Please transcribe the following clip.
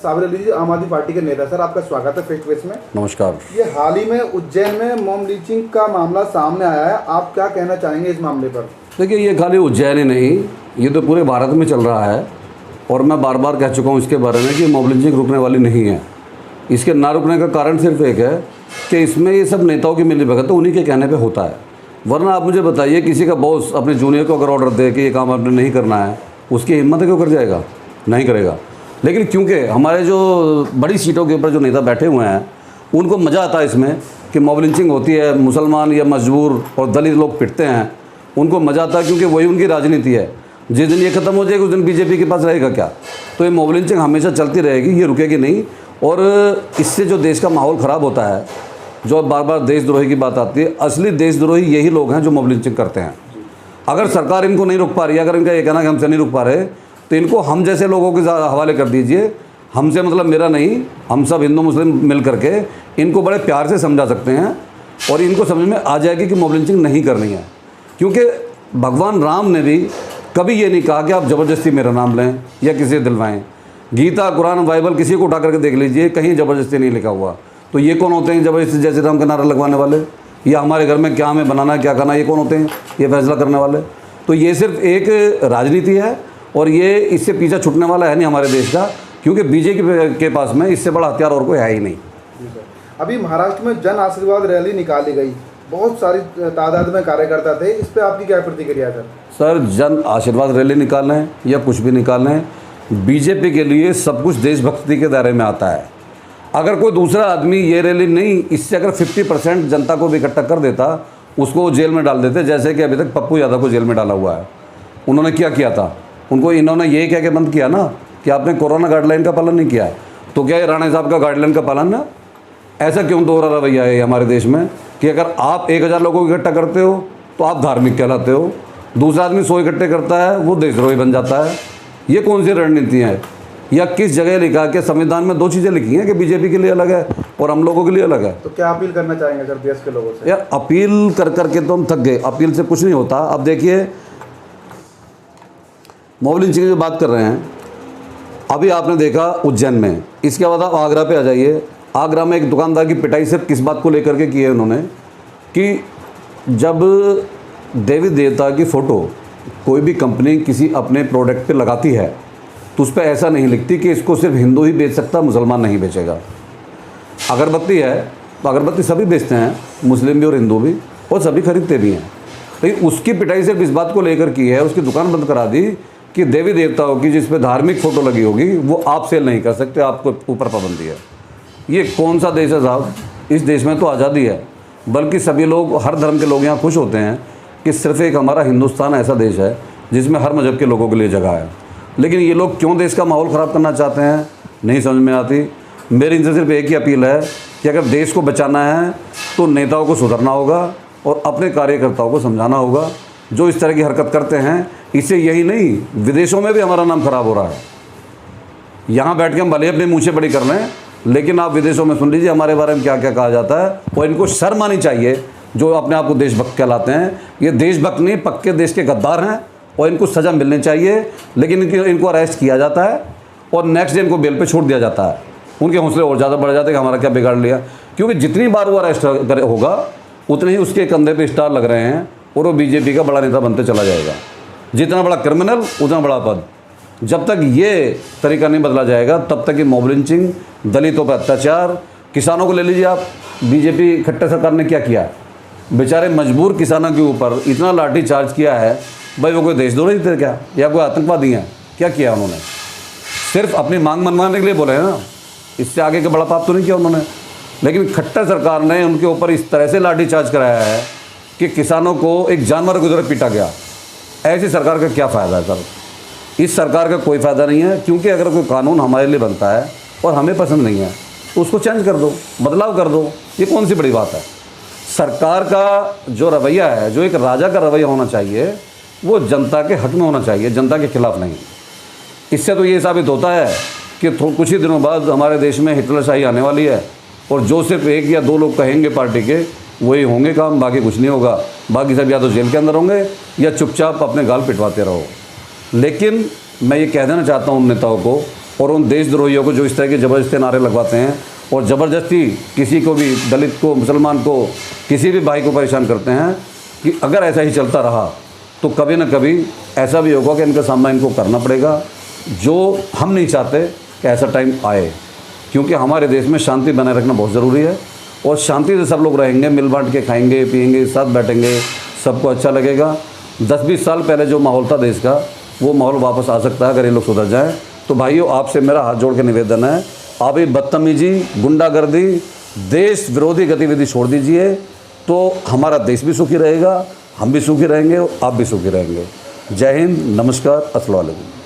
साबिर अली जी, आम आदमी पार्टी के नेता, सर आपका स्वागत है फेस टू फेस में। नमस्कार। ये हाल ही में उज्जैन में मॉब लिंचिंग का मामला सामने आया है, आप क्या कहना चाहेंगे इस मामले पर? देखिए, ये खाली उज्जैन ही नहीं, ये तो पूरे भारत में चल रहा है और मैं बार बार कह चुका हूँ इसके बारे में कि मॉब लिंचिंग रुकने वाली नहीं है। इसके ना रुकने का कारण सिर्फ एक है कि इसमें ये सब नेताओं की मिलीभगत तो उन्हीं के कहने पे होता है। वरना आप मुझे बताइए, किसी का बॉस अपने जूनियर को अगर ऑर्डर दे कि ये काम आपने नहीं करना है, उसकी हिम्मत क्यों कर जाएगा? नहीं करेगा। लेकिन क्योंकि हमारे जो बड़ी सीटों के ऊपर जो नेता बैठे हुए हैं, उनको मज़ा आता है इसमें कि मॉब लिंचिंग होती है, मुसलमान या मजबूर और दलित लोग पिटते हैं, उनको मज़ा आता है क्योंकि वही उनकी राजनीति है। जिस दिन ये ख़त्म हो जाएगी उस दिन बीजेपी के पास रहेगा क्या? तो ये मॉब लिंचिंग हमेशा चलती रहेगी, ये रुकेगी नहीं। और इससे जो देश का माहौल ख़राब होता है, जो बार बार देशद्रोही की बात आती है, असली देशद्रोही यही लोग हैं जो मॉब लिंचिंग करते हैं। अगर सरकार इनको नहीं रोक पा रही है, अगर इनका ये कहना कि हमसे नहीं रोक पा रहे, तो इनको हम जैसे लोगों के हवाले कर दीजिए। हमसे मतलब मेरा नहीं, हम सब हिंदू मुस्लिम मिल करके इनको बड़े प्यार से समझा सकते हैं और इनको समझ में आ जाएगी कि मॉब लिंचिंग नहीं करनी है। क्योंकि भगवान राम ने भी कभी ये नहीं कहा कि आप ज़बरदस्ती मेरा नाम लें या किसी दिलवाएं। गीता, कुरान, बाइबल किसी को उठा करके देख लीजिए, कहीं ज़बरदस्ती नहीं लिखा हुआ। तो ये कौन होते हैं ज़बरदस्ती जैसे राम का नारा लगवाने वाले? या हमारे घर में क्या हमें बनाना है, क्या करना है, ये कौन होते हैं ये फैसला करने वाले? तो ये सिर्फ एक राजनीति है और ये इससे पीछा छुटने वाला है नहीं हमारे देश का, क्योंकि बीजेपी के पास में इससे बड़ा हथियार और कोई है ही नहीं। अभी महाराष्ट्र में जन आशीर्वाद रैली निकाली गई, बहुत सारी तादाद में कार्यकर्ता थे, इस पर आपकी क्या प्रतिक्रिया है? सर, जन आशीर्वाद रैली निकालें या कुछ भी निकालें, बीजेपी के लिए सब कुछ देशभक्ति के दायरे में आता है। अगर कोई दूसरा आदमी ये रैली नहीं, इससे अगर 50% जनता को भी इकट्ठा कर देता, उसको जेल में डाल देते, जैसे कि अभी तक पप्पू यादव को जेल में डाला हुआ है। उन्होंने क्या किया था? उनको इन्होंने ये कह के बंद किया ना कि आपने कोरोना गाइडलाइन का पालन नहीं किया है। तो क्या ये राणे साहब का गाइडलाइन का पालन ना? ऐसा क्यों दोहरा रवैया है हमारे देश में कि अगर आप 1000 लोगों को इकट्ठा करते हो तो आप धार्मिक कहलाते हो, दूसरा आदमी 100 इकट्ठे करता है वो देशद्रोही बन जाता है? ये कौन सी रणनीति है? या किस जगह लिखा कि संविधान में 2 चीज़ें लिखी हैं कि बीजेपी के लिए अलग है और हम लोगों के लिए अलग है? तो क्या अपील करना चाहेंगे सर देश के लोगों से? यार, अपील कर करके तो हम थक गए, अपील से कुछ नहीं होता। अब देखिए, मॉब लिंचिंग की जो बात कर रहे हैं, अभी आपने देखा उज्जैन में, इसके बाद आप आगरा पे आ जाइए। आगरा में एक दुकानदार की पिटाई सिर्फ किस बात को लेकर के की है उन्होंने कि जब देवी देवता की फ़ोटो कोई भी कंपनी किसी अपने प्रोडक्ट पे लगाती है तो उस पर ऐसा नहीं लिखती कि इसको सिर्फ हिंदू ही बेच सकता, मुसलमान नहीं बेचेगा। अगरबत्ती है तो अगरबत्ती सभी बेचते हैं, मुस्लिम भी और हिंदू भी, और सभी खरीदते भी हैं। लेकिन उसकी पिटाई सिर्फ इस बात को लेकर की है, उसकी दुकान बंद करा दी कि देवी देवताओं की जिस पे धार्मिक फ़ोटो लगी होगी वो आप सेल नहीं कर सकते, आपको ऊपर पाबंदी है। ये कौन सा देश है साहब? इस देश में तो आज़ादी है, बल्कि सभी लोग, हर धर्म के लोग यहाँ खुश होते हैं कि सिर्फ एक हमारा हिंदुस्तान ऐसा देश है जिसमें हर मज़हब के लोगों के लिए जगह है। लेकिन ये लोग क्यों देश का माहौल ख़राब करना चाहते हैं, नहीं समझ में आती। मेरी इनसे सिर्फ एक ही अपील है कि अगर देश को बचाना है तो नेताओं को सुधरना होगा और अपने कार्यकर्ताओं को समझाना होगा। जो इस तरह की हरकत करते हैं, इससे यही नहीं, विदेशों में भी हमारा नाम खराब हो रहा है। यहाँ बैठ के हम भले अपनी मूँछें बड़ी कर लें, लेकिन आप विदेशों में सुन लीजिए हमारे बारे में क्या क्या कहा जाता है। और इनको शर्म आनी चाहिए जो अपने आप को देशभक्त कहलाते हैं। ये देशभक्त नहीं, पक्के देश के गद्दार हैं और इनको सज़ा मिलनी चाहिए। लेकिन इनको अरेस्ट किया जाता है और नेक्स्ट डे इनको बेल पे छोड़ दिया जाता है। उनके हौसले और ज़्यादा बढ़ जाते हैं कि हमारा क्या बिगाड़ लिया, क्योंकि जितनी बार वो अरेस्ट होगा उतने ही उसके कंधे पे स्टार लग रहे हैं और वो बीजेपी का बड़ा नेता बनते चला जाएगा। जितना बड़ा क्रिमिनल उतना बड़ा पद। जब तक ये तरीका नहीं बदला जाएगा तब तक ये मॉब लिंचिंग, दलितों पर अत्याचार, किसानों को ले लीजिए आप, बीजेपी खट्टर सरकार ने क्या किया? बेचारे मजबूर किसानों के ऊपर इतना लाठी चार्ज किया है। भाई वो कोई देशद्रोही थे क्या, या कोई आतंकवादी हैं? क्या किया उन्होंने? सिर्फ अपनी मांग मनवाने के लिए बोले हैं ना, इससे आगे का बड़ा पाप तो नहीं किया उन्होंने। लेकिन खट्टर सरकार ने उनके ऊपर इस तरह से लाठी चार्ज कराया है कि किसानों को एक जानवर की तरह पीटा गया। ऐसी सरकार का क्या फ़ायदा है सर? इस सरकार का कोई फ़ायदा नहीं है, क्योंकि अगर कोई कानून हमारे लिए बनता है और हमें पसंद नहीं है तो उसको चेंज कर दो, बदलाव कर दो। ये कौन सी बड़ी बात है? सरकार का जो रवैया है, जो एक राजा का रवैया होना चाहिए, वो जनता के हक में होना चाहिए, जनता के खिलाफ नहीं। इससे तो ये साबित होता है कि कुछ ही दिनों बाद हमारे देश में हिटलरशाही आने वाली है और जो सिर्फ 1 या 2 लोग कहेंगे पार्टी के, वही होंगे काम, बाकी कुछ नहीं होगा। बाकी सब या तो जेल के अंदर होंगे या चुपचाप अपने गाल पिटवाते रहो। लेकिन मैं ये कह देना चाहता हूँ उन नेताओं को और उन देशद्रोहियों को जो इस तरह के ज़बरदस्ती नारे लगवाते हैं और ज़बरदस्ती किसी को भी, दलित को, मुसलमान को, किसी भी भाई को परेशान करते हैं, कि अगर ऐसा ही चलता रहा तो कभी ना कभी ऐसा भी होगा कि इनका सामना इनको करना पड़ेगा, जो हम नहीं चाहते कि ऐसा टाइम आए। क्योंकि हमारे देश में शांति बनाए रखना बहुत ज़रूरी है, और शांति से सब लोग रहेंगे, मिल बांट के खाएंगे पिएंगे, साथ बैठेंगे, सबको अच्छा लगेगा। 10-20 साल पहले जो माहौल था देश का, वो माहौल वापस आ सकता है अगर ये लोग सुधर जाएँ। तो भाइयों, आपसे मेरा हाथ जोड़ के निवेदन है, आप ये बदतमीजी, गुंडागर्दी, देश विरोधी गतिविधि छोड़ दीजिए, तो हमारा देश भी सुखी रहेगा, हम भी सुखी रहेंगे, आप भी सुखी रहेंगे। जय हिंद, नमस्कार, अस्सलाम वालेकुम।